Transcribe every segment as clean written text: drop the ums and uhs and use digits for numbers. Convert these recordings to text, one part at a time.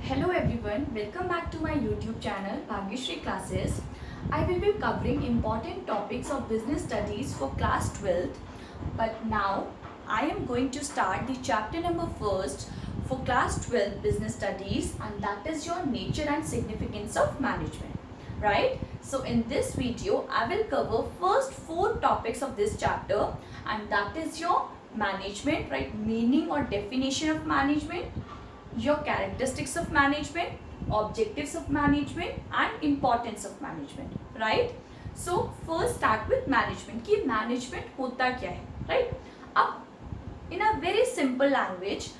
Hello everyone, welcome back to my YouTube channel Bhagyashree Classes. I will be covering important topics of business studies for class 12th, but now I am going to start the chapter number first for class 12 business studies, and that is your nature and significance of management, right? So in this video I will cover first 4 topics of this chapter, and that is your management, right? Meaning or definition of management, your characteristics of management, objectives of management and importance of management, right? So first start with management कि management होता क्या है, right? अब in a very simple language,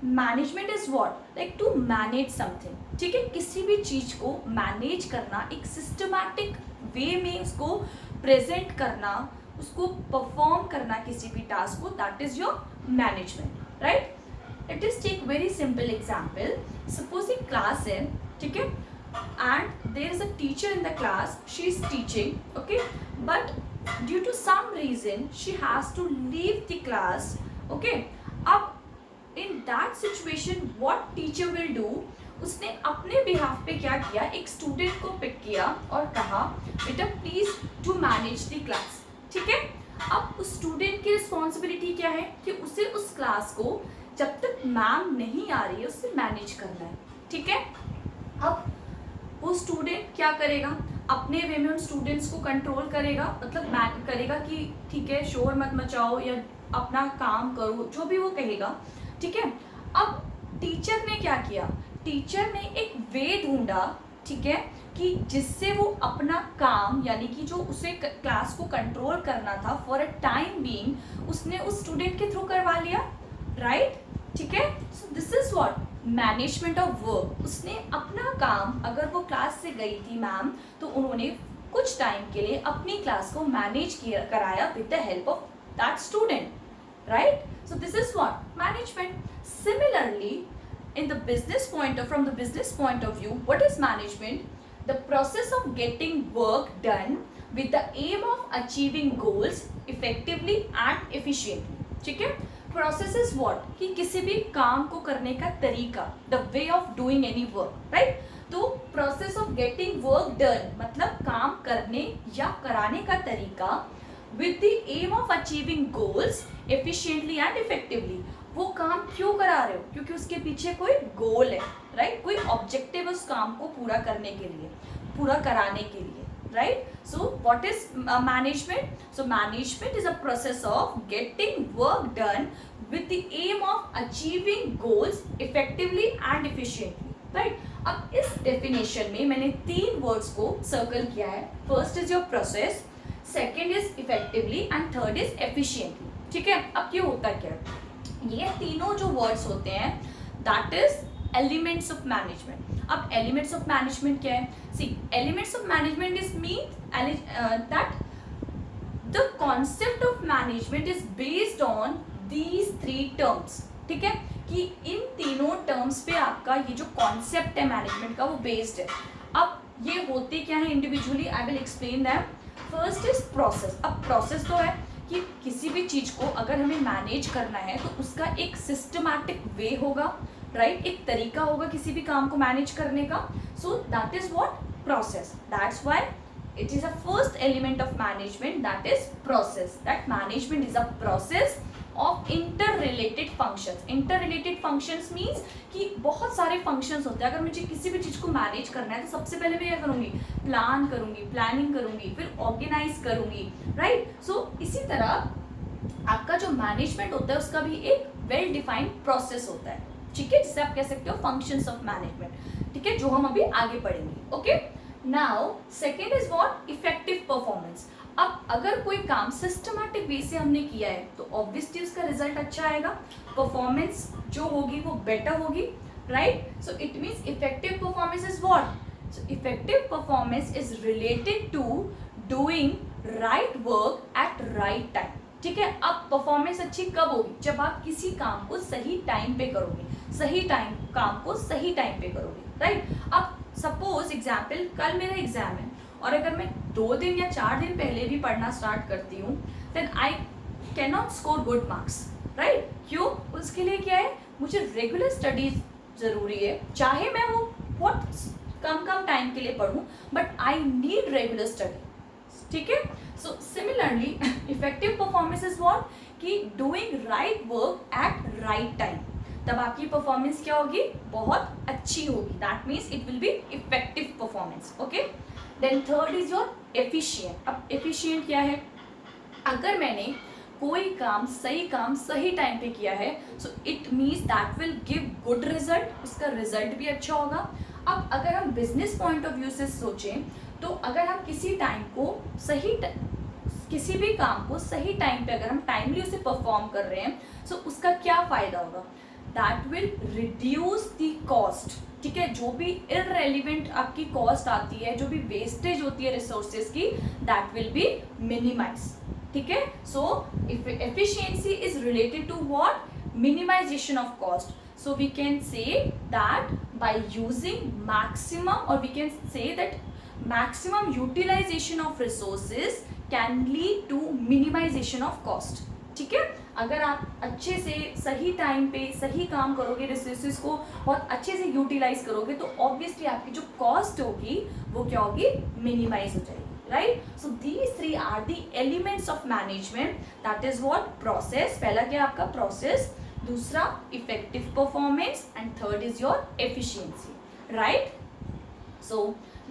management is what? Like to manage something. ठीक है, किसी भी चीज को मैनेज करना, एक सिस्टमैटिक वे में उसको प्रेजेंट करना, उसको परफॉर्म करना किसी भी टास्क को, that is your management, right? Let us take very simple example. Suppose a class है, ठीक है, and there is a teacher in the class. She is teaching, okay, but due to some reason she has to leave the class, okay. अब in that situation what teacher will do? उसने अपने behalf पे क्या किया, एक student को pick किया और कहा बेटा please to manage the class, ठीक है. अब उस स्टूडेंट की रिस्पॉन्सिबिलिटी क्या है कि उसे उस क्लास को जब तक मैम नहीं आ रही है उससे मैनेज करना है, ठीक है. अब वो स्टूडेंट क्या करेगा, अपने वे में उन स्टूडेंट्स को कंट्रोल करेगा, मतलब मैन करेगा कि ठीक है शोर मत मचाओ या अपना काम करो, जो भी वो कहेगा, ठीक है. अब टीचर ने क्या किया, टीचर ने एक वे ढूंढा, ठीक है, कि जिससे वो अपना काम यानी कि जो उसे क्लास को कंट्रोल करना था फॉर अ टाइम बीइंग उसने उस स्टूडेंट के थ्रू करवा लिया, राइट, ठीक है. So this is what management of work. उसने अपना काम, अगर वो क्लास से गई थी मैम तो उन्होंने कुछ टाइम के लिए अपनी क्लास को मैनेज किया कराया with the help of that student, right. So this is what management. Similarly in the business point of from the business point of view, what is management? The process of getting work done with the aim of achieving goals effectively and efficiently, ठीक है. Process is what कि किसी भी काम को करने का तरीका, the way of doing any work, right. तो process of getting work done मतलब काम करने या कराने का तरीका with the aim of achieving goals efficiently and effectively. वो काम क्यों करा रहे हो, क्योंकि उसके पीछे कोई गोल है, राइट, कोई ऑब्जेक्टिव उस काम को पूरा करने के लिए, पूरा कराने के लिए, right. So what is management? So management is a process of getting work done with the aim of achieving goals effectively and efficiently, right. अब इस definition में मैंने 3 words को circle किया है. First is your process, second is effectively and third is efficiently, ठीक है. अब ये होता क्या है, ये तीनों जो words होते हैं that is elements of management. अब elements of management क्या है? See, elements of management is mean that the concept of management is based on these 3 terms, ठीक है, कि इन तीनों टर्म्स पे आपका ये जो कॉन्सेप्ट है मैनेजमेंट का वो बेस्ड है. अब ये होते क्या है individually, I will explain them. First is process. अब प्रोसेस तो है कि किसी भी चीज को अगर हमें मैनेज करना है तो उसका एक सिस्टमैटिक वे होगा, राइट, एक तरीका होगा किसी भी काम को मैनेज करने का. सो that is what process. That's why it is a first element of management, that is process. That management is a process of interrelated functions. Interrelated functions means कि बहुत सारे functions होते हैं. अगर मुझे किसी भी चीज़ को मैनेज करना है तो सबसे पहले मैं क्या करूँगी, प्लान करूँगी, प्लानिंग करूँगी, फिर ऑर्गेनाइज करूँगी, राइट. सो इसी तरह आपका जो मैनेजमेंट होता है उसका भी एक वेल डिफाइंड प्रोसेस होता है, ठीक है, जिसे आप कह सकते हो फंक्शंस ऑफ मैनेजमेंट, ठीक है, जो हम अभी आगे पढ़ेंगे. Okay. Now second is what effective performance. अब अगर कोई काम सिस्टमैटिक वे से हमने किया है तो ऑब्वियसली उसका रिजल्ट अच्छा आएगा, परफॉर्मेंस जो होगी वो बेटर होगी, right. So it means effective performance is what. So effective performance is related to doing right work at right time, ठीक है. अब परफॉर्मेंस अच्छी कब होगी, जब आप किसी काम को सही टाइम पे करोगे, सही टाइम काम को सही टाइम पे करोगे, राइट. अब सपोज एग्जाम्पल कल मेरा एग्जाम है और अगर मैं 2 दिन या 4 दिन पहले भी पढ़ना स्टार्ट करती हूँ then I can not score good marks, right. क्यों, उसके लिए क्या है, मुझे रेगुलर स्टडीज जरूरी है, चाहे मैं वो बहुत कम टाइम के लिए पढ़ूं, but I need regular study. ठीक है. So similarly effective performance is what, कि doing right work at right time. तब आपकी परफॉर्मेंस क्या होगी, बहुत अच्छी होगी. That means it will be effective performance. Okay. Then third is your efficient. अब एफिशिएंट क्या है, अगर मैंने कोई काम सही टाइम पे किया है, सो it means that will give good result, उसका रिजल्ट भी अच्छा होगा. अब अगर हम बिजनेस पॉइंट ऑफ व्यू से सोचें, तो अगर हम किसी भी काम को सही टाइम पे अगर हम टाइमली उसे परफॉर्म कर रहे हैं, सो उसका क्या फायदा होगा, that will reduce the cost. ठीक है. जो भी इररेलिवेंट आपकी कॉस्ट आती है, जो भी वेस्टेज होती है रिसोर्सेज की, दैट विल बी मिनिमाइज. ठीक है. सो efficiency is related to what, minimization of cost. So we can say that by using maximum, or we can say that maximum utilization of resources can lead to minimization of cost. ठीक है. अगर आप अच्छे से सही time पे सही काम करोगे, रिसोर्सेज को बहुत अच्छे से यूटिलाइज करोगे, तो ऑब्वियसली आपकी जो कॉस्ट होगी वो क्या होगी, मिनिमाइज हो जाएगी. Right? So these three are the elements of management. That is what, process. पहला क्या आपका process, दूसरा effective performance, and third is your efficiency. Right? So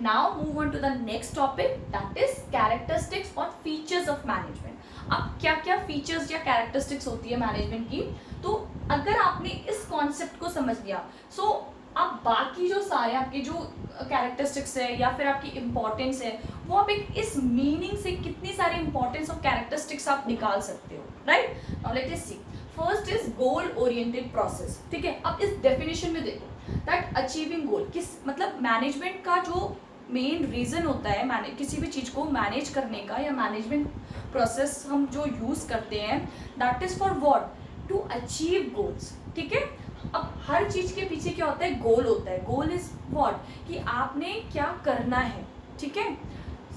now move on to the next topic, that is characteristics or features of management. अब क्या क्या features या characteristics होती है management की, तो अगर आपने इस concept को समझ लिया, so आप बाकी जो सारे आपके जो कैरेक्टरिस्टिक्स है या फिर आपकी इंपॉर्टेंस है, वो आप एक इस मीनिंग से कितनी सारी इंपॉर्टेंस ऑफ कैरेक्टरिस्टिक्स आप निकाल सकते हो. Right. Now let us see. First is goal oriented process. ठीक है. अब इस डेफिनेशन में देखो, दैट अचीविंग गोल, किस मतलब मैनेजमेंट का जो मेन रीजन होता है किसी भी चीज को मैनेज करने का, या मैनेजमेंट प्रोसेस हम जो यूज करते हैं, that is for what, to achieve goals. ठीक है. अब हर चीज के पीछे क्या होता है, गोल होता है. गोल इज व्हाट, कि आपने क्या करना है. ठीक है.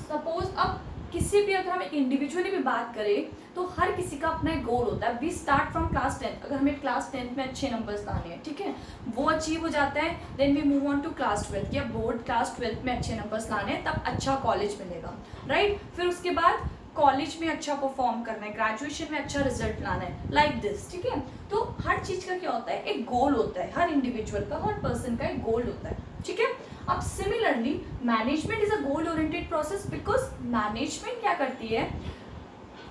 सपोज अब किसी भी, अगर हम इंडिविजुअली भी बात करें, तो हर किसी का अपना एक गोल होता है. We start from class 10. अगर हमें क्लास 10 में अच्छे नंबर्स लाने हैं, ठीक है, वो अचीव हो जाता है. Then we move on to class 12, या बोर्ड क्लास 12 में अच्छे नंबर्स लाने हैं, तब अच्छा कॉलेज मिलेगा. राइट. फिर उसके बाद कॉलेज में अच्छा परफॉर्म करना है, ग्रेजुएशन में अच्छा रिजल्ट लाना है, लाइक दिस. ठीक है. तो हर चीज का क्या होता है, एक गोल होता है. हर इंडिविजुअल का, हर पर्सन का एक गोल होता है. ठीक है. अब similarly management is a goal oriented process, because management क्या करती है,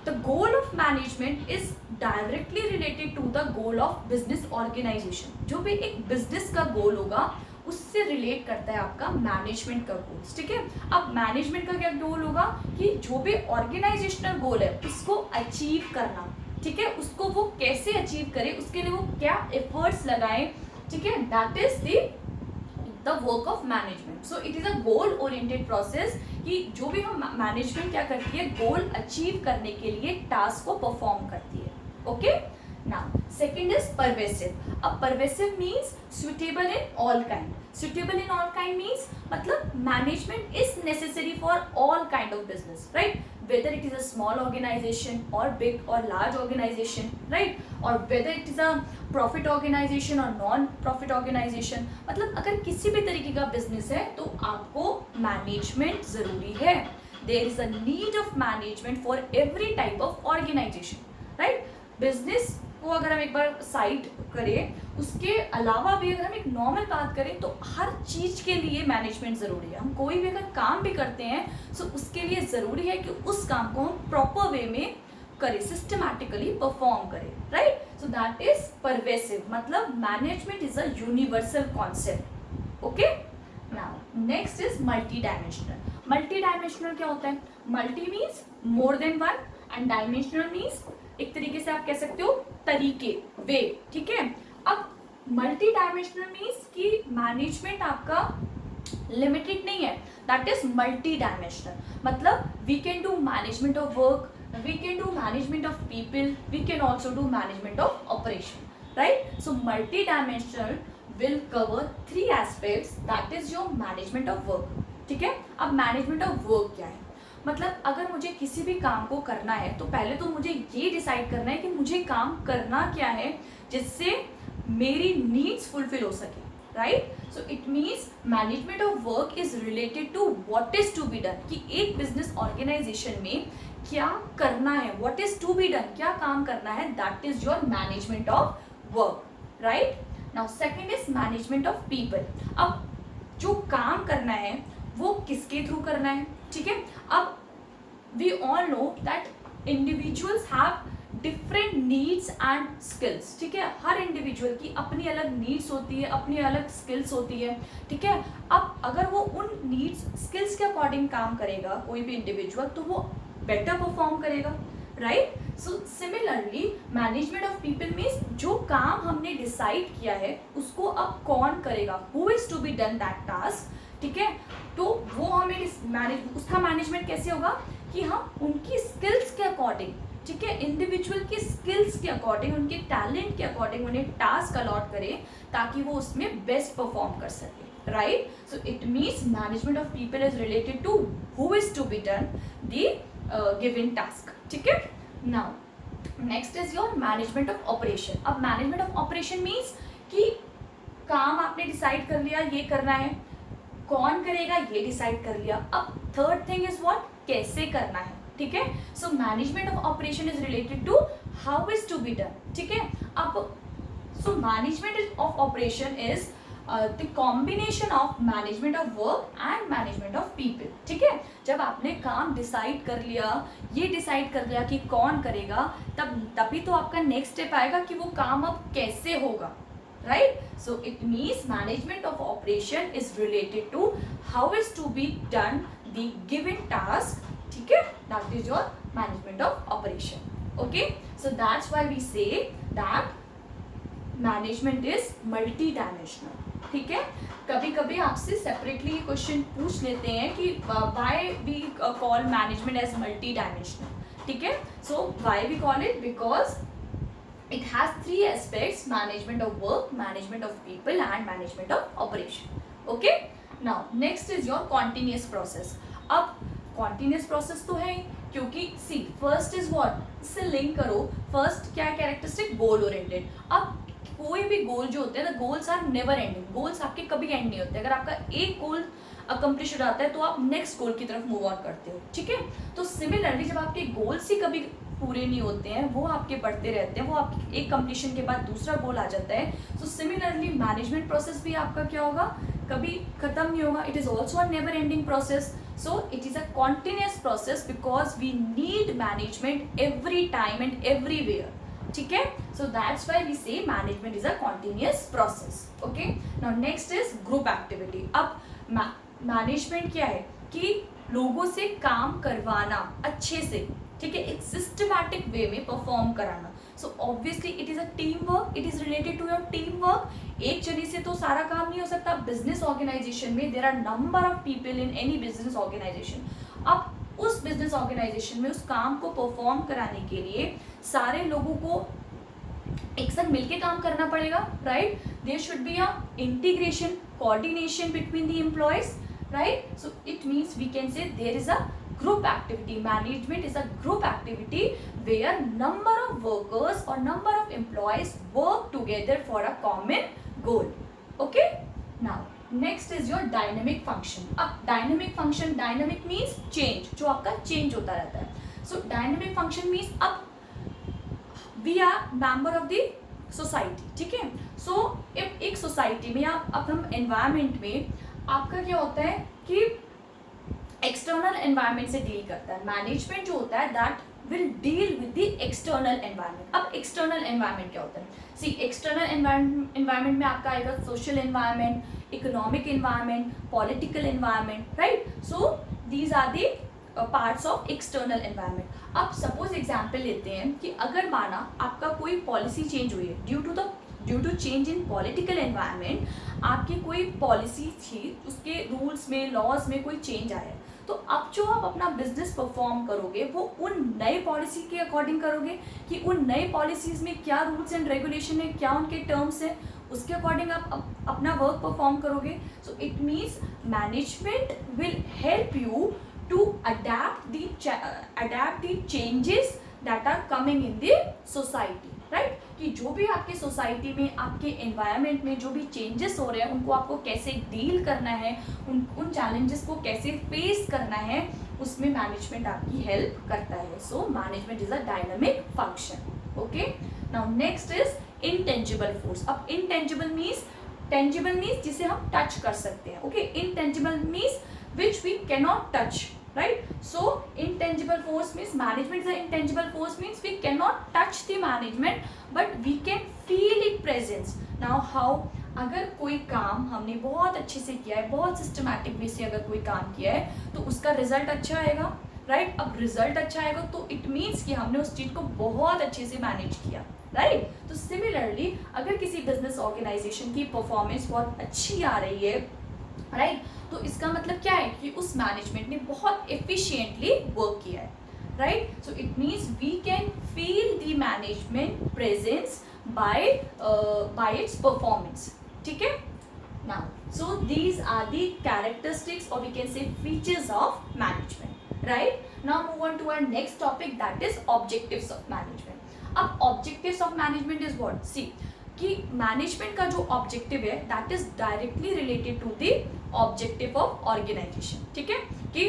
the goal of management is directly related to the goal of business organisation. जो भी एक बिजनेस का गोल होगा, उससे रिलेट करता है आपका मैनेजमेंट का गोल्स. ठीक है. अब मैनेजमेंट का क्या गोल होगा, कि जो भी ऑर्गेनाइजेशनल गोल है उसको अचीव करना. ठीक है. उसको वो कैसे अचीव करे, उसके लिए वो क्या एफर्ट्स लगाएं. ठीक है. That is the work of management. So it is a goal oriented process, कि जो भी हम मैनेजमेंट क्या करती है, गोल अचीव करने के लिए टास्क को परफॉर्म करती है. Okay. Now second is pervasive. अब pervasive means suitable in all kind. Suitable in all kind means मतलब management is necessary for all kind of business. Right. whether it is a small organization or big or large organization, right, or whether it is a profit organization or non profit organization. मतलब अगर किसी भी तरीके का business है, तो आपको management जरूरी है. there is a need of management for every type of organization. right. Business को अगर हम एक बार साइड करें, उसके अलावा भी अगर हम एक नॉर्मल बात करें, तो हर चीज़ के लिए मैनेजमेंट ज़रूरी है. हम कोई भी अगर काम भी करते हैं, सो उसके लिए ज़रूरी है कि उस काम को हम प्रॉपर वे में करें, सिस्टमैटिकली परफॉर्म करें. Right. So that is pervasive. मतलब management is a universal concept. Okay. Now next is multi dimensional. Multi dimensional क्या होता है, multi means more than one, and dimensional means एक तरीके से आप कह सकते हो तरीके, वे. ठीक है. अब मल्टी डायमेंशनल मीन्स कि मैनेजमेंट आपका लिमिटेड नहीं है, दैट इज मल्टी डायमेंशनल. मतलब we can do management of work, we can do management of people, we can also do management of operation. Right. So multi dimensional will cover 3 aspects, that is your management of work. ठीक है. अब management of work क्या है, मतलब अगर मुझे किसी भी काम को करना है, तो पहले तो मुझे ये डिसाइड करना है कि मुझे काम करना क्या है, जिससे मेरी नीड्स फुलफिल हो सके. Right. So it means management of work is related to what is to be done, कि एक बिजनेस ऑर्गेनाइजेशन में क्या करना है, what is to be done, क्या काम करना है, that is your management of work, right. Now second is management of people. अब जो काम करना है वो किसके थ्रू करना है, ठीक है. अब we all know that individuals have different needs and skills, ठीक है. हर इंडिविजुअल की अपनी अलग नीड्स होती है, अपनी अलग स्किल्स होती है, ठीक है. अब अगर वो उन नीड्स स्किल्स के अकॉर्डिंग काम करेगा कोई भी इंडिविजुअल, तो वो बेटर परफॉर्म करेगा, right. So similarly management of people means जो काम हमने डिसाइड किया है उसको अब कौन करेगा, who is to be done that task, ठीक है. तो वो हमें उसका मैनेजमेंट कैसे होगा कि हम उनकी स्किल्स के अकॉर्डिंग, ठीक है, इंडिविजुअल की स्किल्स के अकॉर्डिंग, उनके टैलेंट के अकॉर्डिंग उन्हें टास्क अलॉट करें ताकि वो उसमें बेस्ट परफॉर्म कर सके, right. So it means management of people is related to who is to be done the given task, ठीक है. Now next is your management of operation. अब मैनेजमेंट ऑफ ऑपरेशन मीन्स कि काम आपने decide कर लिया ये करना है, कौन करेगा ये डिसाइड कर लिया. अब थर्ड थिंग इज व्हाट, कैसे करना है, ठीक है. So management of operation is related to how is to be done, ठीक है. अब so management of operation is the combination of management of work and management of people, ठीक है. जब आपने काम डिसाइड कर लिया, ये डिसाइड कर लिया कि कौन करेगा, तभी तो आपका नेक्स्ट स्टेप आएगा कि वो काम अब कैसे होगा, right. So it means management of operation is related to how is to be done the given task, ठीक है. That is your management of operation, okay. So that's why we say that management is multi-dimensional, ठीक है. कभी कभी आपसे separately ये question पूछ लेते हैं कि why we call management as multi-dimensional, ठीक है. So why we call it, because it has three aspects: management of work, management of people and management of operation, okay. Now next is your continuous process. अब continuous process तो है क्योंकि see first is what, इससे link करो. First क्या characteristic, goal oriented. अब कोई भी गोल जो होते हैं ना, goals are never ending, goals आपके कभी एंड नहीं होते. अगर आपका एक गोल अकम्प्लिश हो जाता है तो आप नेक्स्ट गोल की तरफ मूव ऑन करते हो, ठीक है. तो सिमिलरली जब आपके गोल्स ही कभी पूरे नहीं होते हैं, वो आपके बढ़ते रहते हैं, वो आपके एक कंप्लीशन के बाद दूसरा गोल आ जाता है. सो सिमिलरली मैनेजमेंट प्रोसेस भी आपका क्या होगा, कभी खत्म नहीं होगा. It is also a never ending process. So it is a continuous process because we need management every time and everywhere, ठीक है. So that's why we say management is a continuous process, okay. Now next is group activity. अब management क्या है कि लोगों से काम करवाना अच्छे से, ठीक है, एक सिस्टमैटिक वे में परफॉर्म कराना. So obviously it is a team work, it is related to your team work. एक जने से तो सारा काम नहीं हो सकता. बिजनेस ऑर्गेनाइजेशन में there are number of people in any business organisation. अब उस बिजनेस ऑर्गेनाइजेशन में उस काम को परफॉर्म कराने के लिए सारे लोगों को एक साथ मिलके काम करना पड़ेगा, right. There should be a integration, coordination between the employees, right. So it means we can say there is a group activity. Management is a group activity where number of workers or number of employees work together for a common goal, okay. Now next is your dynamic function. अब dynamic function, dynamic means change, जो आपका change होता रहता है. So dynamic function means अब we are member of the society, ठीक है. So एक सोसाइटी में या अब हम environment में आपका क्या होता है कि एक्सटर्नल एनवायरनमेंट से डील करता है. मैनेजमेंट जो होता है that will deal with the external environment. अब एक्सटर्नल एनवायरनमेंट क्या होता है, सी एक्सटर्नल एनवायरनमेंट में आपका आएगा social environment, economic environment, political environment, right. So these are the parts of external environment. अब सपोज एग्जाम्पल लेते हैं कि अगर माना आपका कोई पॉलिसी चेंज हुई है due to change in political environment, आपकी कोई पॉलिसी थी, उसके रूल्स में, लॉज में कोई चेंज आया है, तो अब जो आप अपना बिजनेस परफॉर्म करोगे वो उन नए पॉलिसी के अकॉर्डिंग करोगे कि उन नए पॉलिसीज़ में क्या रूल्स एंड रेगुलेशन है, क्या उनके टर्म्स हैं, उसके अकॉर्डिंग आप अपना वर्क परफॉर्म करोगे. So it means management will help you to adapt the changes that are coming in the society, right. कि जो भी आपकी सोसाइटी में, आपके एनवायरनमेंट में जो भी चेंजेस हो रहे हैं उनको आपको कैसे डील करना है, उन चैलेंजेस को कैसे फेस करना है, उसमें मैनेजमेंट आपकी हेल्प करता है. So management is a dynamic function. Okay, now next is intangible force. अब इंटेंजिबल मीन्स, टेंजिबल मीन्स जिसे हम टच कर सकते हैं. Okay, intangible means which we cannot touch, right? So intangible force means management is an intangible force means we cannot touch the management but we can feel it presence. Now how? अगर कोई काम हमने बहुत अच्छे से किया है, बहुत सिस्टमैटिक वे से अगर कोई काम किया है तो उसका रिजल्ट अच्छा आएगा, राइट? अब रिजल्ट अच्छा आएगा तो इट मीन्स कि हमने उस चीज़ को बहुत अच्छे से मैनेज किया, राइट? तो सिमिलरली अगर किसी बिजनेस ऑर्गेनाइजेशन की परफॉर्मेंस बहुत अच्छी आ रही है, राइट, तो इसका मतलब क्या है कि उस मैनेजमेंट ने बहुत एफिशिएंटली वर्क किया है, right? So it means we can feel the management presence by its performance. ठीक है, now so these are the characteristics और we can say features of management, right? Now move on to our next topic, that is objectives of management. अब objectives of management is what? See कि management का जो objective है that is directly related to the objective of organization. ठीक है, कि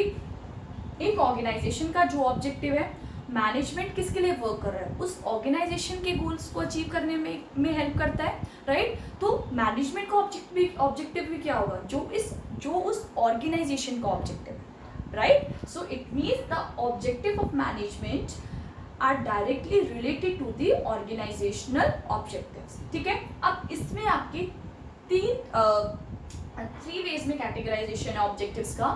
एक organisation का जो ऑब्जेक्टिव है, मैनेजमेंट किसके लिए वर्क कर रहा है, उस ऑर्गेनाइजेशन के गोल्स को अचीव करने में हेल्प करता है, राइट? तो मैनेजमेंट का ऑब्जेक्टिव भी क्या होगा, जो उस ऑर्गेनाइजेशन का ऑब्जेक्टिव है, right? So it means the objective of management are directly related to the organizational objectives. ठीक है, अब इसमें आपकी थ्री वेज में कैटेगराइजेशन है ऑब्जेक्टिव्स का.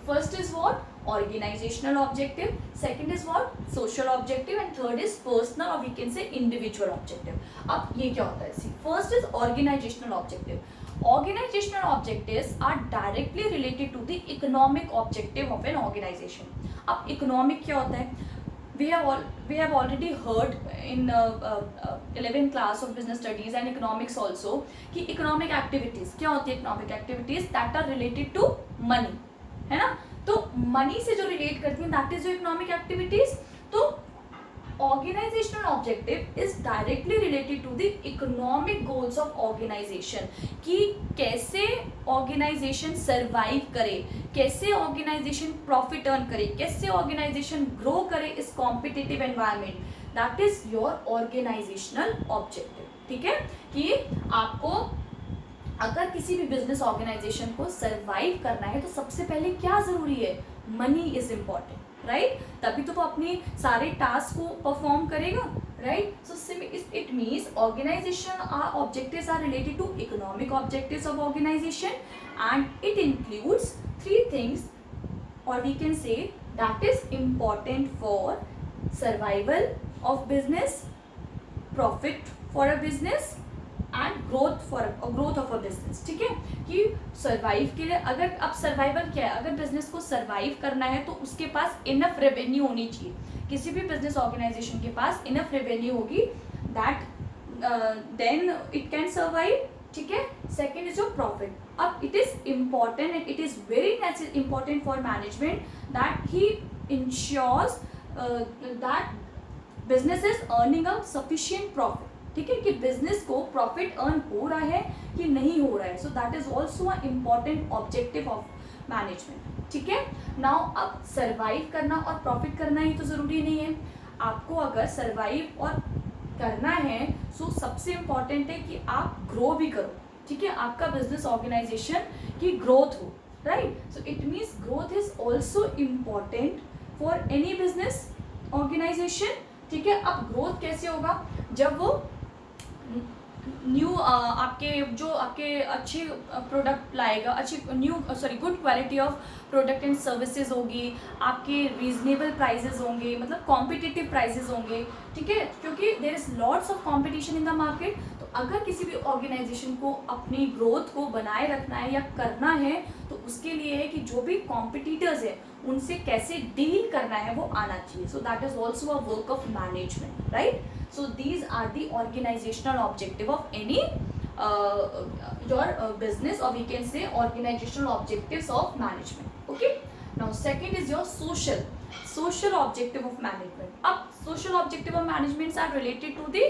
First is what? Organizational objective, second is what? Social objective, and third is personal और we can say individual objective. अब ये क्या होता है? See, first is organizational objective. Organizational objectives are directly related to the economic objective of an organization. अब economic क्या होता है? We have already heard in 11th class of business studies and economics also कि economic activities क्या होती है? economic activities that are related to money, है ना? तो money से जो relate करती हैं that is your economic activities. तो organizational objective is directly related to the economic goals of organization कि कैसे organization survive करे, कैसे organization profit earn करे, कैसे organization grow करे इस competitive environment. That is your organizational objective. ठीक है, कि आपको अगर किसी भी बिजनेस ऑर्गेनाइजेशन को सर्वाइव करना है तो सबसे पहले क्या जरूरी है? Money is important, right? तभी तो वो अपने सारे टास्क को परफॉर्म करेगा, right? So it means organization objectives are related to economic objectives of organization and it includes three things और we can say that is important for survival of business, profit for a business and growth of a business. ठीक है, कि survive के लिए, अगर अब survival क्या है, अगर बिजनेस को सर्वाइव करना है तो उसके पास इनफ रेवेन्यू होनी चाहिए. किसी भी बिजनेस ऑर्गेनाइजेशन के पास इनफ रेवेन्यू होगी that then it can survive. ठीक है, सेकेंड इज योर प्रॉफिट. अब it is important and it is very important for management that he ensures that business is earning a sufficient profit. ठीक है, कि business को profit earn हो रहा है कि नहीं हो रहा है. सो that is also a important objective of management. ठीक है, नाउ अब सर्वाइव करना और प्रॉफिट करना ही तो ज़रूरी नहीं है. आपको अगर सर्वाइव और करना है सो सबसे इम्पॉर्टेंट है कि आप ग्रो भी करो. ठीक है, आपका बिजनेस ऑर्गेनाइजेशन की ग्रोथ हो, right? So it means growth is also important for any business organisation. ठीक है, अब ग्रोथ कैसे होगा? जब वो न्यू आपके अच्छे प्रोडक्ट लाएगा, अच्छी good quality of product and services होगी, आपके रीजनेबल प्राइजेस होंगे, मतलब कॉम्पिटिटिव प्राइजेस होंगे. ठीक है, क्योंकि there is lots of competition in the market. तो अगर किसी भी ऑर्गेनाइजेशन को अपनी ग्रोथ को बनाए रखना है या करना है तो उसके लिए है कि जो भी कॉम्पिटिटर्स है उनसे कैसे डील करना है वो आना चाहिए. सो that is also a work of management, right? So these are the organizational objective of any your business, or we can say organizational objectives of management. Okay, now second is your social objective of management. Ab social objective of management are related to the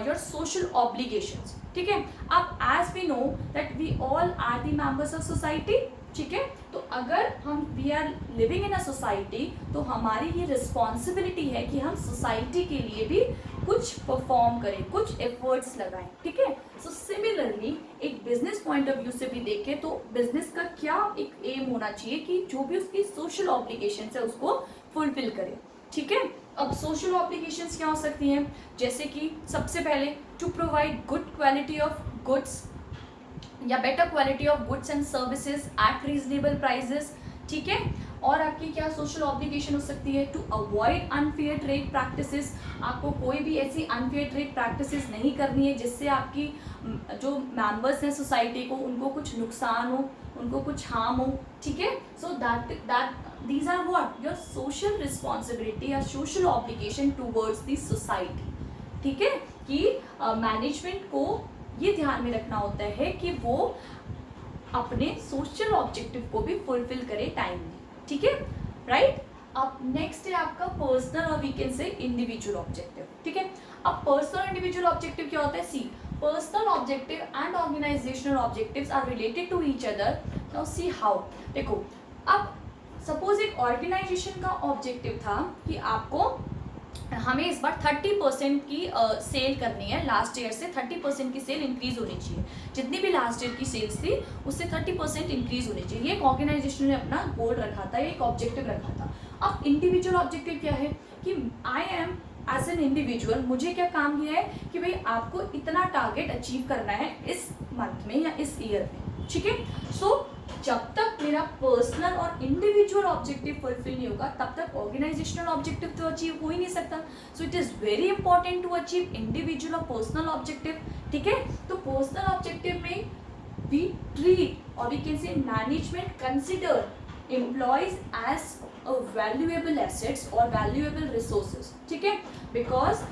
your social obligations, ठीक है। अब as we know that we all are the members of society, ठीक है। तो अगर हम we are living in a society तो हमारी ये रिस्पॉन्सिबिलिटी है कि हम सोसाइटी के लिए भी कुछ परफॉर्म करें, कुछ एफर्ट्स लगाएं, ठीक है। सो सिमिलरली एक बिजनेस पॉइंट ऑफ व्यू से भी देखें तो बिजनेस का क्या एक एम होना चाहिए कि जो भी उसकी सोशल ऑब्लिगेशन है उसको फुलफिल करे, ठीक है। अब सोशल ऑब्लिगेशंस क्या हो सकती हैं, जैसे कि सबसे पहले to provide good quality of goods या better quality of goods and services at reasonable prices, ठीक है। और आपकी क्या सोशल ऑब्लिगेशन हो सकती है, to avoid unfair trade practices, आपको कोई भी ऐसी अनफेयर ट्रेड प्रैक्टिसेस नहीं करनी है जिससे आपकी जो मेंबर्स हैं सोसाइटी को उनको कुछ नुकसान हो, उनको कुछ हार्म हो, ठीक है। So that these are what your social responsibility या social obligation towards the society, ठीक है। कि मैनेजमेंट को ये ध्यान में रखना होता है कि वो अपने सोशल ऑब्जेक्टिव को भी फुलफिल करे टाइमली, ठीक है, राइट। अब नेक्स्ट है आपका पर्सनल और we can say individual objective, ठीक है। अब पर्सनल इंडिविजुअल ऑब्जेक्टिव क्या होता है, see personal objective and organisational objectives are related to each other. Now see how, देखो अब सपोज एक ऑर्गेनाइजेशन का ऑब्जेक्टिव था कि आपको हमें इस बार 30% की सेल करनी है, लास्ट ईयर से 30% की सेल इंक्रीज होनी चाहिए, जितनी भी लास्ट ईयर की सेल्स थी उससे 30% इंक्रीज होनी चाहिए। एक ऑर्गेनाइजेशन ने अपना गोल रखा था, एक ऑब्जेक्टिव रखा था। अब इंडिविजुअल ऑब्जेक्टिव क्या है कि I am as an individual, मुझे क्या काम किया है कि भाई आपको इतना टारगेट अचीव करना है इस मंथ में या इस ईयर में, ठीक है। सो जब तक मेरा पर्सनल और इंडिविजुअल ऑब्जेक्टिव फुलफिल नहीं होगा तब तक ऑर्गेनाइजेशनल ऑब्जेक्टिव तो अचीव हो ही नहीं सकता। So it is very important to achieve individual और पर्सनल ऑब्जेक्टिव, ठीक है। तो पर्सनल ऑब्जेक्टिव में वी ट्रीट और we can say management consider employees as valuable assets और वैल्यूएबल रिसोर्सेज, ठीक है। बिकॉज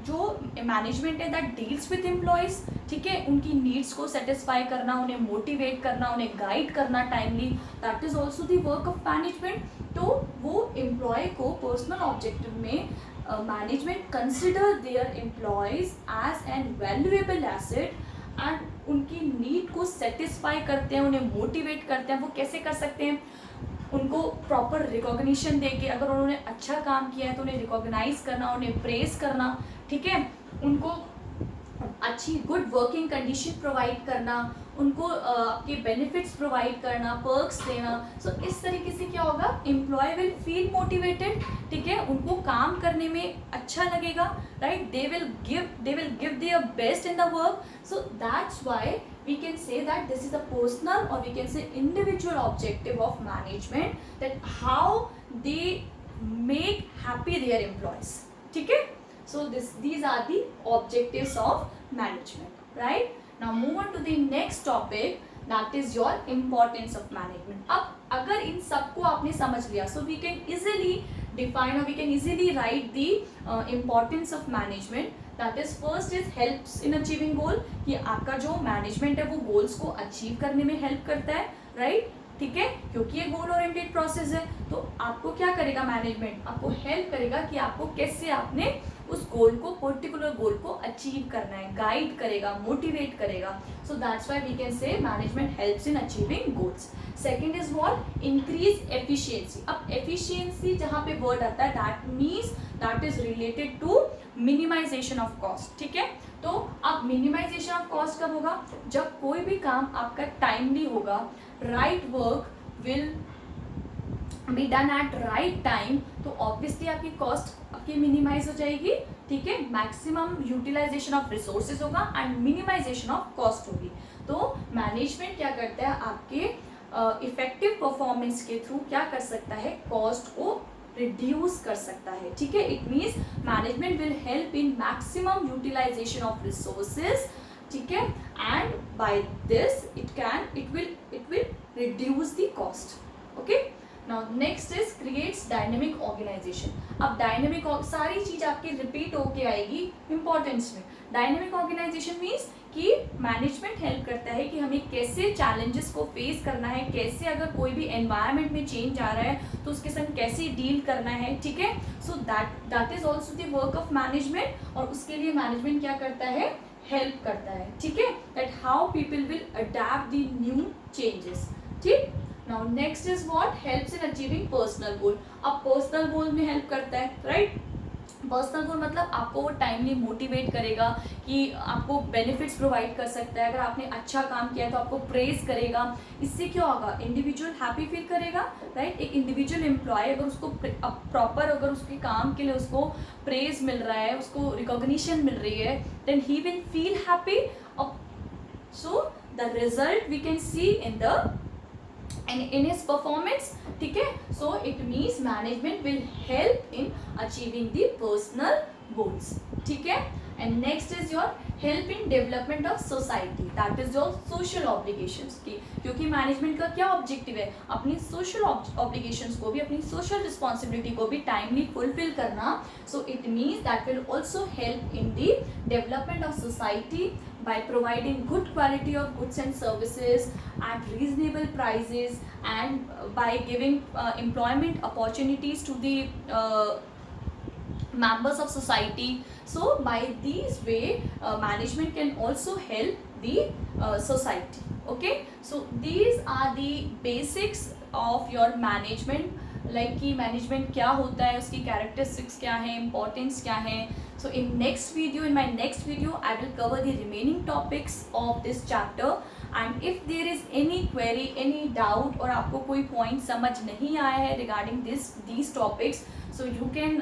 जो मैनेजमेंट है दैट डील्स विथ एम्प्लॉयज, ठीक है, उनकी नीड्स को सेटिस्फाई करना, उन्हें मोटिवेट करना, उन्हें गाइड करना timely, that is also the work of management. तो वो एम्प्लॉय को पर्सनल ऑब्जेक्टिव में management consider their employees as an valuable asset and उनकी नीड को सेटिस्फाई करते हैं, उन्हें मोटिवेट करते हैं। वो कैसे कर सकते हैं, उनको प्रॉपर रिकॉग्निशन देके, अगर उन्होंने अच्छा काम किया है तो उन्हें रिकॉग्नाइज करना, उन्हें प्रेज करना, ठीक है, उनको अच्छी गुड वर्किंग कंडीशन प्रोवाइड करना, उनको आपके बेनिफिट्स प्रोवाइड करना, पर्क्स देना। सो इस तरीके से क्या होगा, एम्प्लॉय विल फील मोटिवेटेड, ठीक है, उनको काम करने में अच्छा लगेगा, right. They will give their best in the work. So that's why we can say that this is a personal or we can say individual objective of management, that how they make happy their employees, ठीक है। So these are the objectives of management, right? Now move on to the next topic, that is your importance of management. अब अगर इन सबको आपने समझ लिया, so we can easily define or we can easily write the importance of management. That is first is helps in achieving goal, कि आपका जो management है वो गोल्स को अचीव करने में हेल्प करता है, राइट, ठीक है, क्योंकि ये गोल ओरिएंटेड प्रोसेस है। तो आपको क्या करेगा मैनेजमेंट, आपको हेल्प करेगा कि आपको कैसे आपने उस गोल को, पर्टिकुलर गोल को अचीव करना है, गाइड करेगा, मोटिवेट करेगा। So that's why we can say management helps in achieving goals. Second is what, increase efficiency. अब एफिशिएंसी जहाँ पे वर्ड आता है that means that is related to minimisation of cost, ठीक है। तो अब मिनिमाइजेशन ऑफ कॉस्ट कब होगा, जब कोई भी काम आपका टाइमली होगा, right work will be done at right time, तो ऑब्वियसली आपकी कॉस्ट आपकी मिनिमाइज हो जाएगी, ठीक है। मैक्सिमम यूटिलाइजेशन ऑफ रिसोर्सेज होगा एंड मिनिमाइजेशन ऑफ कॉस्ट होगी। तो मैनेजमेंट क्या करता है, आपके इफेक्टिव परफॉर्मेंस के थ्रू क्या कर सकता है, कॉस्ट को रिड्यूस कर सकता है, ठीक है। It means management will help in maximum utilisation of resources, ठीक है, and by this it will reduce the cost, okay. Now next is creates dynamic organisation. अब डायनेमिक सारी चीज आपकी रिपीट होके आएगी इंपॉर्टेंस में। डायनेमिक ऑर्गेनाइजेशन मीन्स कि कि मैनेजमेंट हेल्प करता है कि हमें कैसे चैलेंजेस को फेस करना है, कैसे अगर कोई भी एनवायरनमेंट में चेंज आ रहा है तो उसके संग कैसे डील करना है, ठीक है। सो that is also the work of management, और उसके लिए मैनेजमेंट क्या करता है, हेल्प करता है, ठीक है, that how people will adept the new changes, ठीक। Now next is what, helps in achieving personal goal. अब पर्सनल गोल में हेल्प करता है, राइट। पर्सनल गोल मतलब आपको वो टाइमली मोटिवेट करेगा, कि आपको बेनिफिट्स प्रोवाइड कर सकता है, अगर आपने अच्छा काम किया है तो आपको प्रेज करेगा। इससे क्या होगा, इंडिविजुअल हैप्पी फील करेगा, राइट। एक इंडिविजुअल एम्प्लॉय अगर उसको प्रॉपर अगर उसके काम के लिए उसको प्रेज मिल रहा है, उसको रिकॉग्निशन मिल रही है, then he will feel happy. So the result we can see in his performance, ठीक है। so it means management will help in achieving the personal goals, ठीक है। and next is your help in development of society, that is your social obligations की, क्योंकि management का क्या objective है, अपनी सोशल ऑब्लिगेशंस को भी, अपनी सोशल रिस्पॉन्सिबिलिटी को भी टाइमली फुलफिल करना। सो it means that will also help in the development of society by providing good quality of goods and services at reasonable prices, and by giving employment opportunities to the members of society. So by these way management can also help the society, okay। so these are the basics of your management, like कि management क्या होता है, उसकी characteristics क्या है, importance क्या है। So in my next video I will cover the remaining topics of this chapter, and if there is any query, any doubt, और आपको कोई पॉइंट समझ नहीं आया है regarding these topics, so you can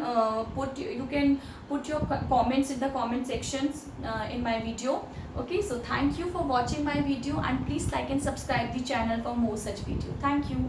put your comments in the comment sections in my video, okay। so thank you for watching my video, and please like and subscribe the channel for more such video. Thank you.